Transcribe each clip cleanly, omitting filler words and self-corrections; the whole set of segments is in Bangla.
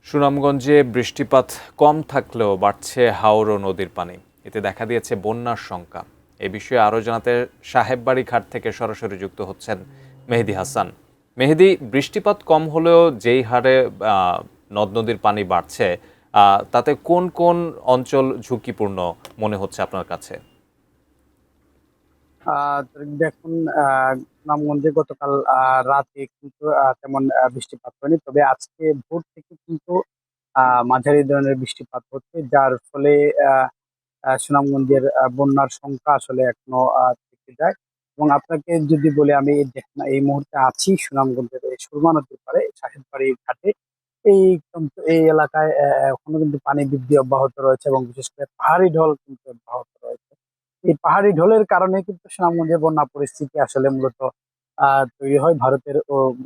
সুনামগঞ্জে বৃষ্টিপাত কম থাকলেও বাড়ছে হাওর নদীর পানি। এতে দেখা দিয়েছে বন্যার শঙ্কা। এ বিষয়ে আরও জানাতে সাহেববাড়ি ঘাট থেকে সরাসরি যুক্ত হচ্ছেন মেহেদী হাসান। মেহেদী, বৃষ্টিপাত কম হলেও যেই হারে নদ নদীর পানি বাড়ছে, তাতে কোন কোন অঞ্চল ঝুঁকিপূর্ণ মনে হচ্ছে আপনার কাছে? দেখুন, সুনামগঞ্জে গতকাল রাতে কিন্তু তেমন বৃষ্টিপাত হয়নি, তবে আজকে ভোর থেকে কিন্তু মাঝারি ধরনের বৃষ্টিপাত হচ্ছে, যার ফলে সুনামগঞ্জের বন্যার সংখ্যা আসলে এখনো থেকে যায়। এবং আপনাকে যদি বলে, আমি দেখুন এই মুহূর্তে আছি সুনামগঞ্জের এই সুরমা নদীর পাড়ে সাহেববাড়ি ঘাটে। এই এলাকায় এখনো কিন্তু পানি বৃদ্ধি অব্যাহত রয়েছে এবং বিশেষ করে পাহাড়ি ঢল কিন্তু অব্যাহত রয়েছে। এই পাহাড়ি ঢলের কারণে কিন্তু সুনামগঞ্জে বন্যা পরিস্থিতি আসলে মূলত তৈরি হয় ভারতের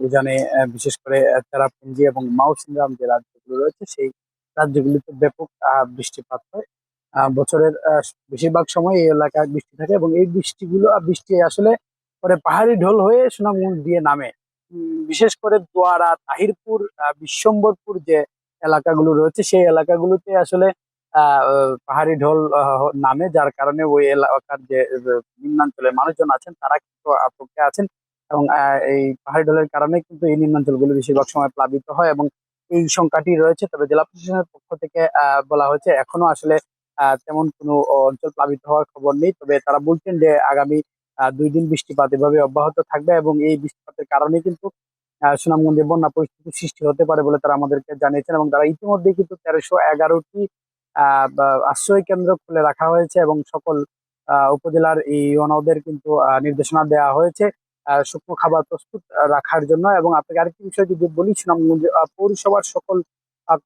উজানে, বিশেষ করে চেরাপুঞ্জি এবং মাউসিনরাম যে রাজ্যগুলো রয়েছে, সেই রাজ্যগুলিতে ব্যাপক বৃষ্টিপাত হয়। বছরের বেশিরভাগ সময় এই এলাকায় বৃষ্টি থাকে এবং এই বৃষ্টি আসলে পরে পাহাড়ি ঢল হয়ে সুনামগঞ্জ দিয়ে নামে। বিশেষ করে দোয়ারা, তাহিরপুর, বিশ্বম্বরপুর যে এলাকাগুলো রয়েছে, সেই এলাকাগুলোতে আসলে পাহাড়ি ঢল নামে, যার কারণে ওই এলাকার যে নিম্নাঞ্চলের মানুষজন আছেন তারা কিন্তু আতঙ্কে আছেন। এবং এই পাহাড়ি ঢলের কারণে কিন্তু এই নিম্নাঞ্চলগুলো বেশিরভাগ সময় প্লাবিত হয় এবং এই সংখ্যাটি রয়েছে। তবে জেলা প্রশাসনের পক্ষ থেকে বলা হয়েছে এখনো আসলে তেমন কোনো অঞ্চল প্লাবিত হওয়ার খবর নেই। তবে তারা বলছেন যে আগামী 2 দিন বৃষ্টিপাত এভাবে অব্যাহত থাকবে এবং এই বৃষ্টিপাতের কারণে কিন্তু সুনামগঞ্জে বন্যা পরিস্থিতি সৃষ্টি হতে পারে বলে তারা আমাদেরকে জানিয়েছেন। এবং তারা ইতিমধ্যে কিন্তু 1311টি আশ্রয় কেন্দ্র খুলে রাখা হয়েছে এবং সকল উপজেলার এই ইউনোদের কিন্তু নির্দেশনা দেওয়া হয়েছে শুকনো খাবার প্রস্তুত রাখার জন্য। এবং আপনাকে আরেকটি বিষয় যদি বলি, সুনামগঞ্জ পৌরসভার সকল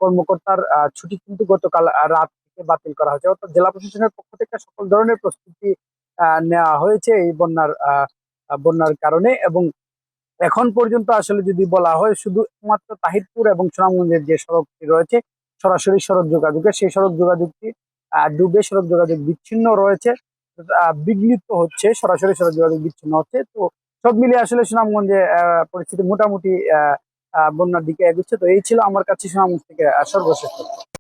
কর্মকর্তার ছুটি কিন্তু গতকাল রাত থেকে বাতিল করা হয়েছে, অর্থাৎ জেলা প্রশাসনের পক্ষ থেকে সকল ধরনের প্রস্তুতি নেওয়া হয়েছে এই বন্যার কারণে। এবং এখন পর্যন্ত আসলে যদি বলা হয়, শুধু একমাত্র তাহিরপুর এবং সুনামগঞ্জের যে সড়কটি রয়েছে সরাসরি সড়ক যোগাযোগের, সেই সড়ক যোগাযোগটি ডুবে সড়ক যোগাযোগ বিচ্ছিন্ন রয়েছে, বিঘ্নিত হচ্ছে, সরাসরি সড়ক যোগাযোগ বিচ্ছিন্ন হচ্ছে। তো সব মিলিয়ে আসলে সুনামগঞ্জে পরিস্থিতি মোটামুটি বন্যার দিকে এগুচ্ছে। তো এই ছিল আমার কাছে সুনামগঞ্জ থেকে সর্বশেষ তথ্য।